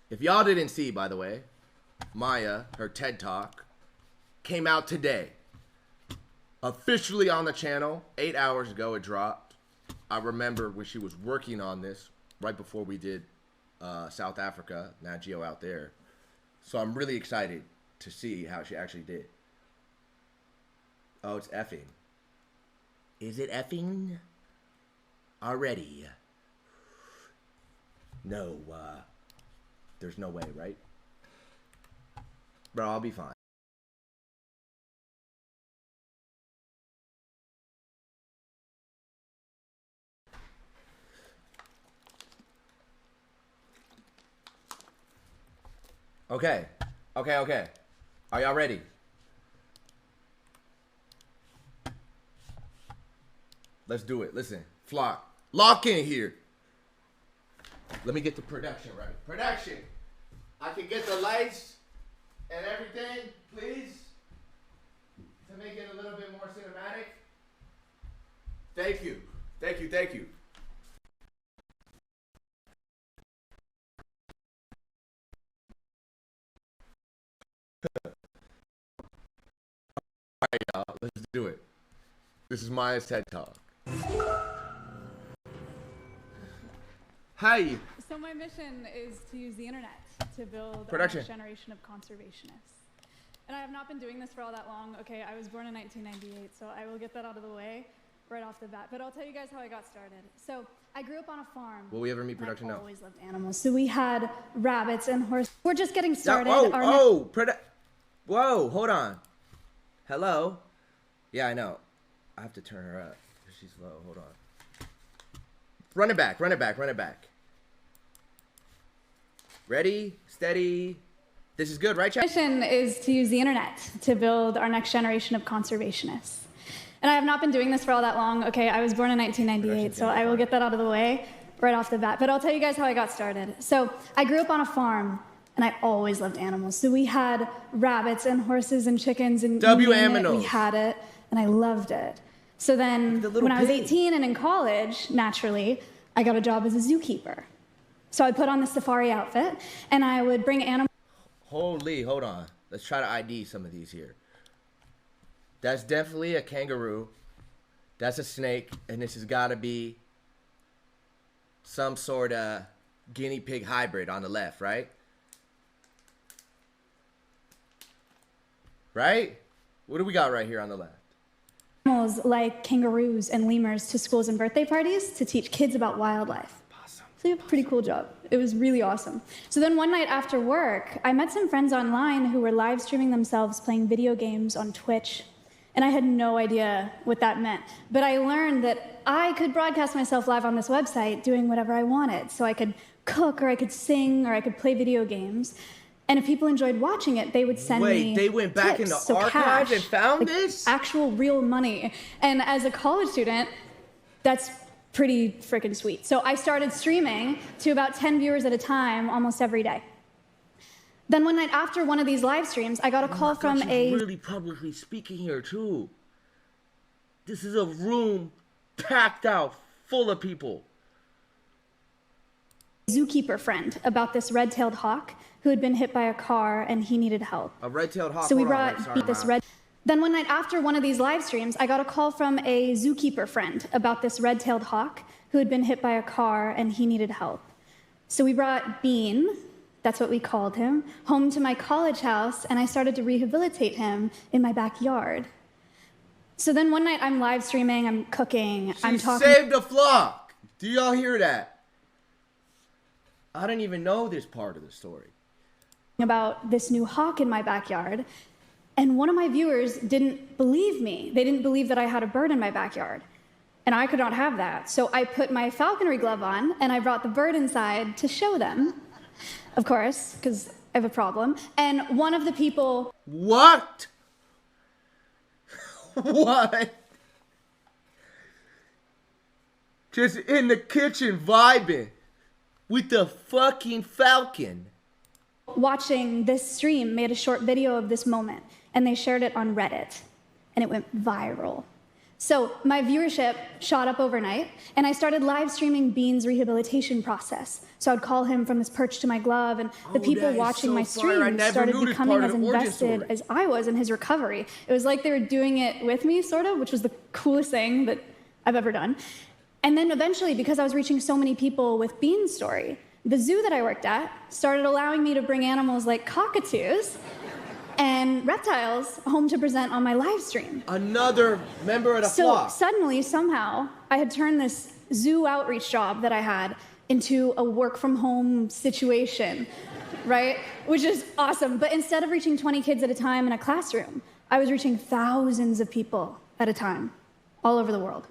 If y'all didn't see, by the way, Maya, her TED Talk, came out today. Officially on the channel. 8 hours ago it dropped. I remember when she was working on this right before we did South Africa, Nat Geo out there. So I'm really excited to see how she actually did. Oh, it's effing. Is it effing? Already. No, there's no way, right? Bro, I'll be fine. Okay. Are y'all ready? Let's do it. Listen, flock. Lock in here. Let me get the production right. Production. I can get the lights and everything, please, to make it a little bit more cinematic. Thank you. All right, y'all. Let's do it. This is Maya's TED Talk. Hi. So my mission is to use the internet to build the Production. next generation of conservationists. And I have not been doing this for all that long. Okay, I was born in 1998, so I will get that out of the way right off the bat. But I'll tell you guys how I got started. So I grew up on a farm. Will we ever meet production? I No. always loved animals. So we had rabbits and horses. We're just getting started. Whoa, hold on. Hello? Yeah, I know. I have to turn her up. She's low. Hold on. Run it back. Ready? Steady. This is good, right, chat? My mission is to use the internet to build our next generation of conservationists. And I have not been doing this for all that long. Okay, I was born in 1998, so I will get that out of the way right off the bat. But I'll tell you guys how I got started. So I grew up on a farm, and I always loved animals. So we had rabbits and horses and chickens and we had it, and I loved it. So then when I was 18 and in college, naturally, I got a job as a zookeeper. So I put on the safari outfit, and I would bring animals. Hold on. Let's try to ID some of these here. That's definitely a kangaroo. That's a snake, and this has got to be some sort of guinea pig hybrid on the left, right? Right? What do we got right here on the left? Animals like kangaroos and lemurs to schools and birthday parties to teach kids about wildlife. Awesome. So you have a pretty cool job. It was really awesome. So then one night after work, I met some friends online who were live streaming themselves playing video games on Twitch. And I had no idea what that meant. But I learned that I could broadcast myself live on this website doing whatever I wanted. So I could cook, or I could sing, or I could play video games. And if people enjoyed watching it, they would send me they went back in the archives and found this? Actual real money. And as a college student, that's pretty freaking sweet. So I started streaming to about 10 viewers at a time almost every day. Then one night after one of these live streams, I got a call from a... really publicly speaking here, too. This is a room packed out full of people. Zookeeper friend about this red-tailed hawk who had been hit by a car and he needed help. A red-tailed hawk? So we brought this red... Then one night after one of these live streams, I got a call from a zookeeper friend about this red-tailed hawk who had been hit by a car and he needed help. So we brought Bean, that's what we called him, home to my college house, and I started to rehabilitate him in my backyard. So then one night I'm live streaming, I'm cooking, I'm talking... She saved a flock! Do y'all hear that? I didn't even know this part of the story. About this new hawk in my backyard, and one of my viewers didn't believe me. They didn't believe that I had a bird in my backyard, and I could not have that. So I put my falconry glove on, and I brought the bird inside to show them, of course, because I have a problem. And one of the people... What? What? Just in the kitchen vibing with the fucking falcon. Watching this stream made a short video of this moment, and they shared it on Reddit, and it went viral. So my viewership shot up overnight, and I started live streaming Bean's rehabilitation process. So I'd call him from his perch to my glove, and the people watching my stream started becoming as invested as I was in his recovery. It was like they were doing it with me, sort of, which was the coolest thing that I've ever done. And then eventually, because I was reaching so many people with Bean's story, the zoo that I worked at started allowing me to bring animals like cockatoos and reptiles home to present on my live stream. Another member of the flock. So suddenly, somehow, I had turned this zoo outreach job that I had into a work from home situation, right? Which is awesome. But instead of reaching 20 kids at a time in a classroom, I was reaching thousands of people at a time, all over the world.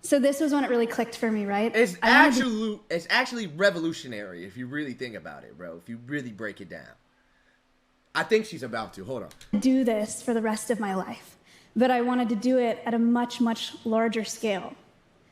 So this was when it really clicked for me, right? It's actually revolutionary if you really think about it, bro. If you really break it down. I think she's about to. Hold on. Do this for the rest of my life. But I wanted to do it at a much, much larger scale.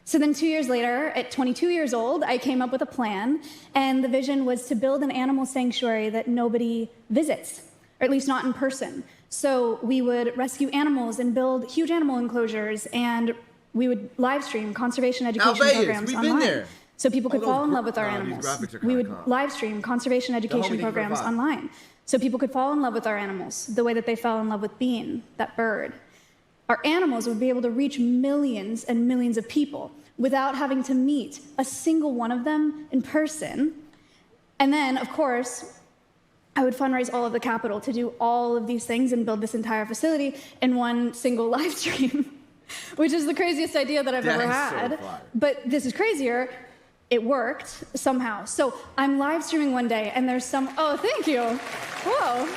So then 2 years later, at 22 years old, I came up with a plan, and the vision was to build an animal sanctuary that nobody visits, or at least not in person. So we would rescue animals and build huge animal enclosures, and we would live stream conservation education programs online. Been there. So people could fall in love with our animals. We would live stream conservation education programs online. So people could fall in love with our animals the way that they fell in love with Bean, that bird. Our animals would be able to reach millions and millions of people without having to meet a single one of them in person. And then, of course, I would fundraise all of the capital to do all of these things and build this entire facility in one single live stream, which is the craziest idea that I've ever had. So but this is crazier. It worked somehow. So I'm live streaming one day, and there's oh, thank you. Whoa.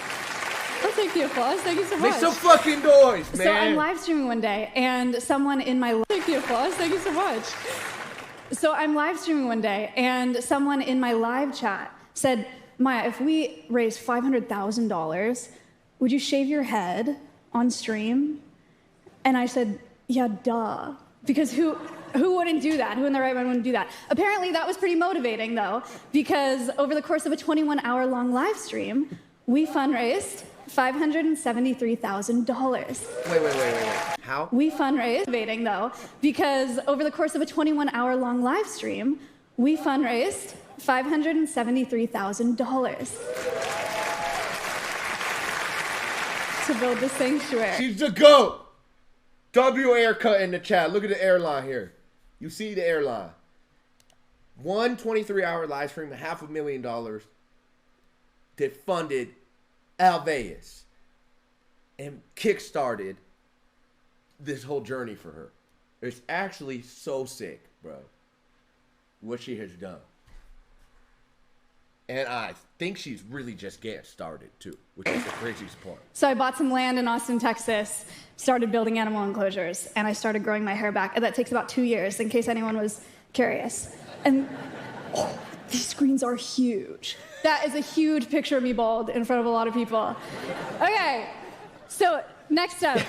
I'll take the applause. Thank you so much. Make some fucking noise, man. So I'm live streaming one day, and someone in my take the applause. Thank you so much. So I'm live streaming one day, and someone in my live chat said, Maya, if we raise $500,000, would you shave your head on stream? And I said, yeah, duh. Because who wouldn't do that? Who in their right mind wouldn't do that? Apparently, that was pretty motivating, though, because over the course of a 21-hour-long live stream, we fundraised $573,000. Wait. How? We fundraised, motivating, though, because over the course of a 21-hour-long live stream, we fundraised $573,000 to build the sanctuary. She's the GOAT. W haircut in the chat. Look at the airline here. You see the airline. 23-hour live stream, $500,000 that funded Alveus and kickstarted this whole journey for her. It's actually so sick, bro, what she has done. And I think she's really just getting started, too, which is the craziest part. So I bought some land in Austin, Texas, started building animal enclosures, and I started growing my hair back. And that takes about 2 years, in case anyone was curious. And these screens are huge. That is a huge picture of me bald in front of a lot of people. Okay, so next up.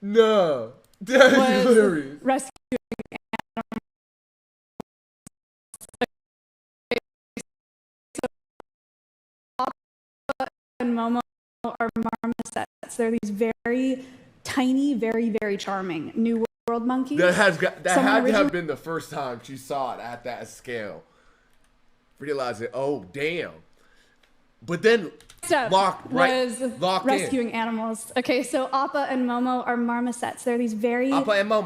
No, that is hilarious. Rescuing and Momo are marmosets. They're these very tiny, very, very charming New World monkeys. That had to have been the first time she saw it at that scale. Realizing, oh damn. But then rescuing animals. Okay, so Appa and Momo are marmosets. They're these very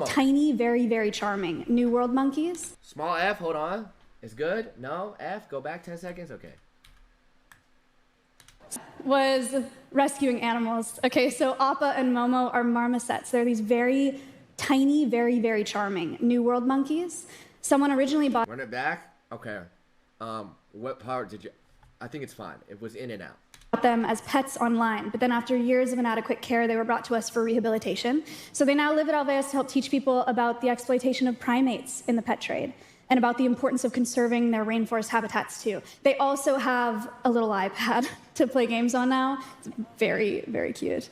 tiny, very, very charming New World monkeys. Small F, hold on. It's good? No? F, go back 10 seconds? Okay. Was rescuing animals. Okay, so Appa and Momo are marmosets. They're these very tiny, very, very charming New World monkeys. Someone originally bought... Run it back? Okay. What part did you... I think it's fine. It was in and out. Them as pets online, but then after years of inadequate care, they were brought to us for rehabilitation. So they now live at Alveus to help teach people about the exploitation of primates in the pet trade and about the importance of conserving their rainforest habitats too. They also have a little iPad to play games on now. It's very, very cute.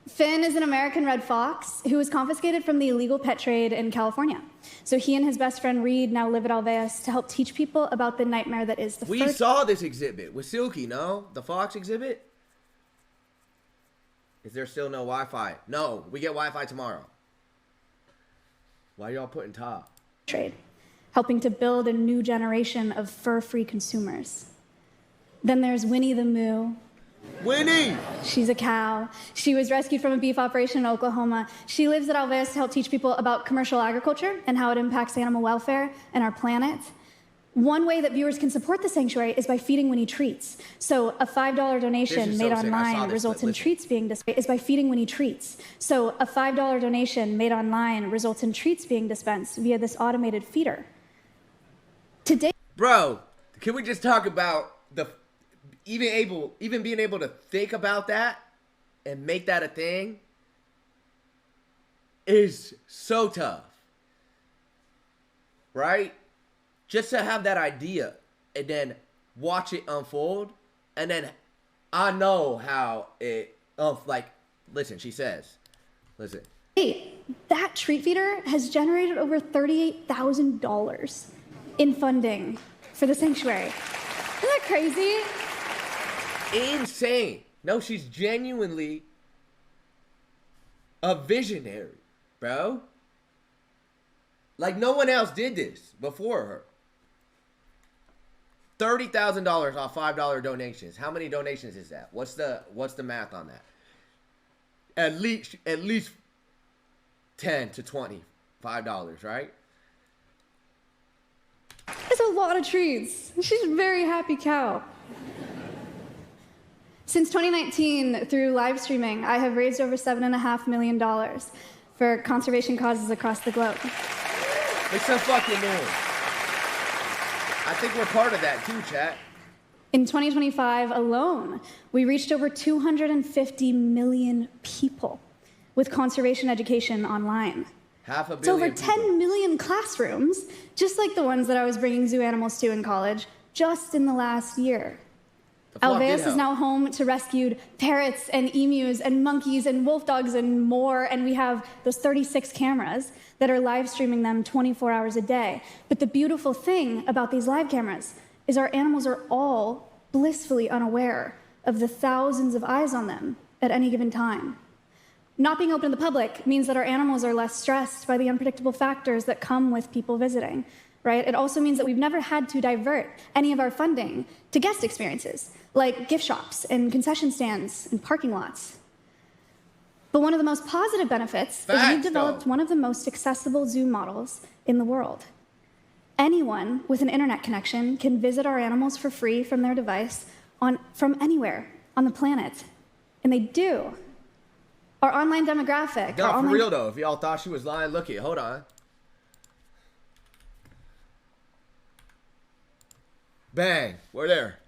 Finn is an American red fox who was confiscated from the illegal pet trade in California. So he and his best friend Reed now live at Alveus to help teach people about the nightmare that is the We saw this exhibit with Silky, no? The fox exhibit? Is there still no Wi-Fi? No, we get Wi-Fi tomorrow. Why y'all putting top? Trade, helping to build a new generation of fur-free consumers. Then there's Winnie the Moo. Winnie! She's a cow. She was rescued from a beef operation in Oklahoma. She lives at Alveus to help teach people about commercial agriculture and how it impacts animal welfare and our planet. One way that viewers can support the sanctuary is by feeding Winnie treats. So a $5 donation made online results in treats being dispensed. Is by feeding Winnie treats. So a $5 donation made online results in treats being dispensed via this automated feeder. Today, bro, can we just talk about the even being able to think about that and make that a thing is so tough, right? Just to have that idea and then watch it unfold, and then I know how it like, listen, she says, listen. Hey, that treat feeder has generated over $38,000 in funding for the sanctuary. Isn't that crazy? Insane. No, she's genuinely a visionary, bro. Like, no one else did this before her. $30,000 off $5 donations. How many donations is that? What's the math on that? At least $10 to $25, right? It's a lot of treats. She's a very happy cow. Since 2019, through live streaming, I have raised over $7.5 million for conservation causes across the globe. Make some fucking noise. I think we're part of that too, chat. In 2025 alone, we reached over 250 million people with conservation education online. Half a billion. It's over 10 people. million classrooms, just like the ones that I was bringing zoo animals to in college, just in the last year. Alveus is now home to rescued parrots and emus and monkeys and wolf dogs and more, and we have those 36 cameras that are live streaming them 24 hours a day. But the beautiful thing about these live cameras is our animals are all blissfully unaware of the thousands of eyes on them at any given time. Not being open to the public means that our animals are less stressed by the unpredictable factors that come with people visiting, right? It also means that we've never had to divert any of our funding to guest experiences, like gift shops and concession stands and parking lots. But one of the most positive benefits is we've developed one of the most accessible zoo models in the world. Anyone with an internet connection can visit our animals for free from their device from anywhere on the planet. And they do. Our online demographic. No, for real though, if y'all thought she was lying, look it, hold on. Bang, we're there.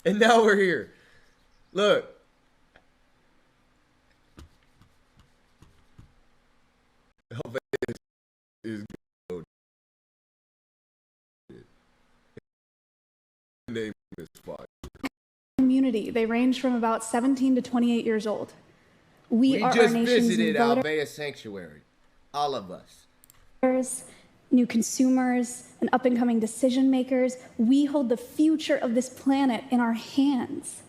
And now we're here. Look. Alveus is good. Name is fire. Community. They range from about 17 to 28 years old. We are just our nation's visited new voters, Alveus Sanctuary. All of us. new consumers, and up-and-coming decision makers. We hold the future of this planet in our hands.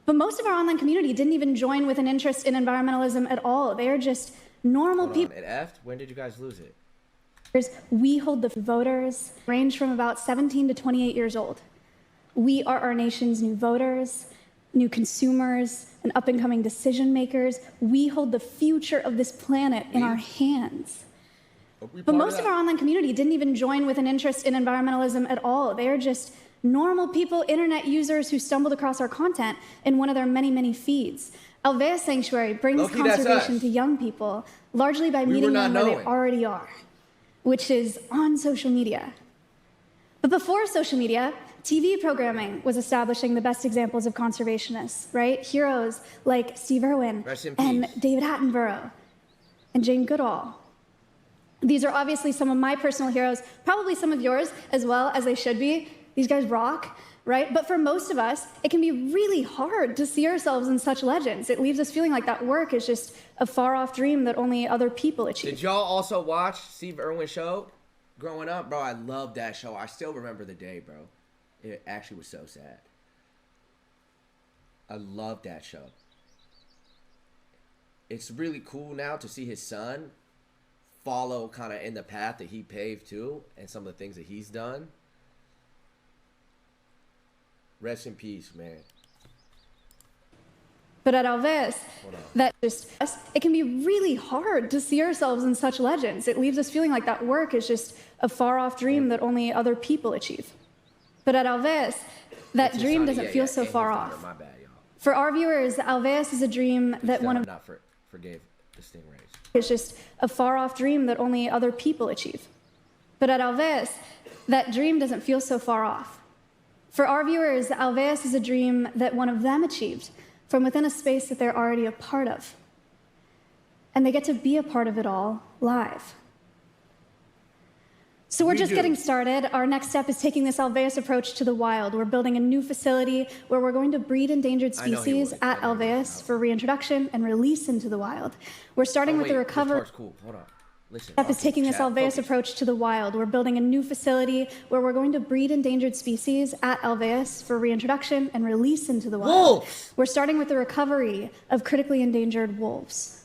But most of our online community didn't even join with an interest in environmentalism at all. They are just normal people. It effed? When did you guys lose it? We hold the voters, range from about 17 to 28 years old. We are our nation's new voters, new consumers, and up-and-coming decision makers. We hold the future of this planet in our hands. But most of our online community didn't even join with an interest in environmentalism at all. They are just normal people, internet users who stumbled across our content in one of their many, many feeds. Alveus Sanctuary brings conservation to young people, largely by meeting them where they already are, which is on social media. But before social media, TV programming was establishing the best examples of conservationists, right? Heroes like Steve Irwin and David Attenborough and Jane Goodall. These are obviously some of my personal heroes, probably some of yours as well, as they should be. These guys rock, right? But for most of us, it can be really hard to see ourselves in such legends. It leaves us feeling like that work is just a far-off dream that only other people achieve. Did y'all also watch Steve Irwin show growing up? Bro, I loved that show. I still remember the day, bro. It actually was so sad. I love that show. It's really cool now to see his son follow kind of in the path that he paved too, and some of the things that he's done. Rest in peace, man. But at Alveus, it can be really hard to see ourselves in such legends. It leaves us feeling like that work is just a far-off dream that only other people achieve. But at Alveus, that dream doesn't feel so far off. My bad, y'all. For our viewers, Alveus is a dream that forgave the stingrays. It's just a far-off dream that only other people achieve. But at Alveus, that dream doesn't feel so far off. For our viewers, Alveus is a dream that one of them achieved from within a space that they're already a part of. And they get to be a part of it all live. So we're just getting started. Our next step is taking this Alveus approach to the wild. We're building a new facility where we're going to breed endangered species at Alveus for reintroduction and release into the wild. We're starting with the recovery. This part's cool. Hold on. Listen. Step is taking this Alveus approach to the wild. We're building a new facility where we're going to breed endangered species at Alveus for reintroduction and release into the wild. Wolves! We're starting with the recovery of critically endangered wolves.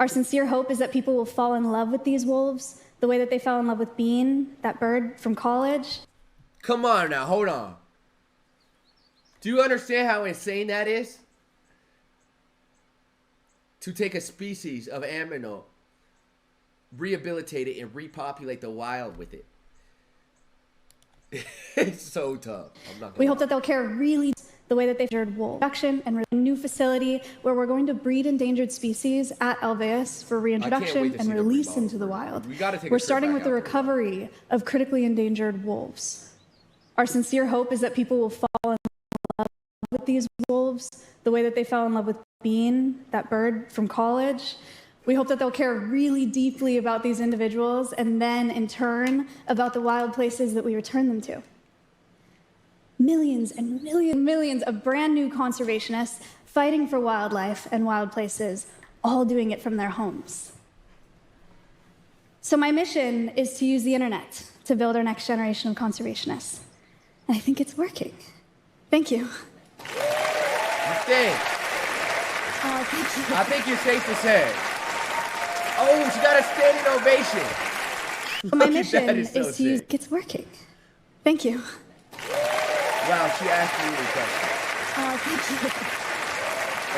Our sincere hope is that people will fall in love with these wolves the way that they fell in love with Bean, that bird from college. Come on now, hold on. Do you understand how insane that is? To take a species of animal, rehabilitate it, and repopulate the wild with it. It's so tough. We hope that they'll care really the way that they've endangered wolves. Production and a new facility where we're going to breed endangered species at Alveus for reintroduction and release into the wild. We're starting with the recovery of critically endangered wolves. Our sincere hope is that people will fall in love with these wolves the way that they fell in love with Bean, that bird from college. We hope that they'll care really deeply about these individuals and then, in turn, about the wild places that we return them to. Millions and millions of brand new conservationists fighting for wildlife and wild places, all doing it from their homes. So my mission is to use the internet to build our next generation of conservationists. And I think it's working. Thank you. I think you're safe to say. Oh, she got a standing ovation. So my mission is to use it's working. Thank you. Wow, she asked me a question. Thank you.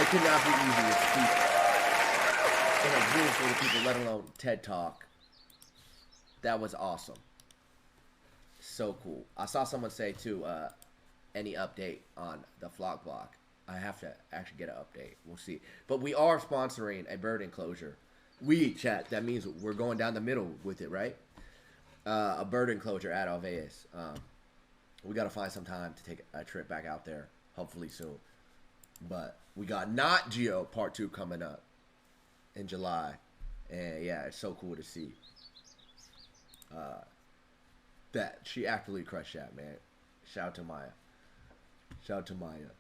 It could not be easy to speak in a room full of people, let alone TED Talk. That was awesome. So cool. I saw someone say, too, any update on the flock block. I have to actually get an update. We'll see. But we are sponsoring a bird enclosure. Chat. That means we're going down the middle with it, right? A bird enclosure at Alveus. We got to find some time to take a trip back out there, hopefully soon. But we got Not Geo Part 2 coming up in July. And yeah, it's so cool to see that she actively crushed that, man. Shout out to Maya. Shout out to Maya.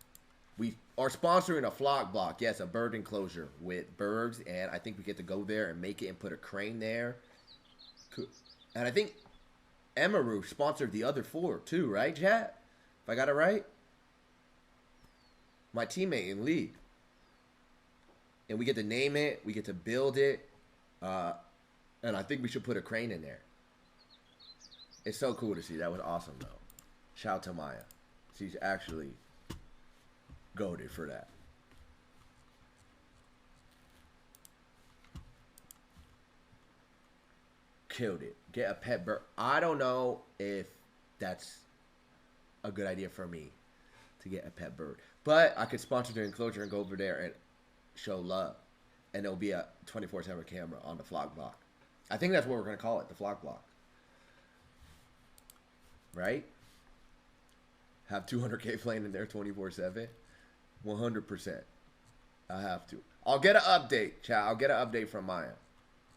We are sponsoring a flock block. Yes, a bird enclosure with birds. And I think we get to go there and make it and put a crane there. And I think Emaru sponsored the other 4 too, right, chat? If I got it right? My teammate in league. And we get to name it. We get to build it. And I think we should put a crane in there. It's so cool to see. That was awesome, though. Shout out to Maya. She's actually goated for that. Killed it. Get a pet bird. I don't know if that's a good idea for me to get a pet bird. But I could sponsor the enclosure and go over there and show love. And there'll be a 24/7 camera on the flock block. I think that's what we're going to call it, the flock block. Right? Have 200K playing in there 24/7. 100%. I have to. I'll get an update, chat. I'll get an update from Maya.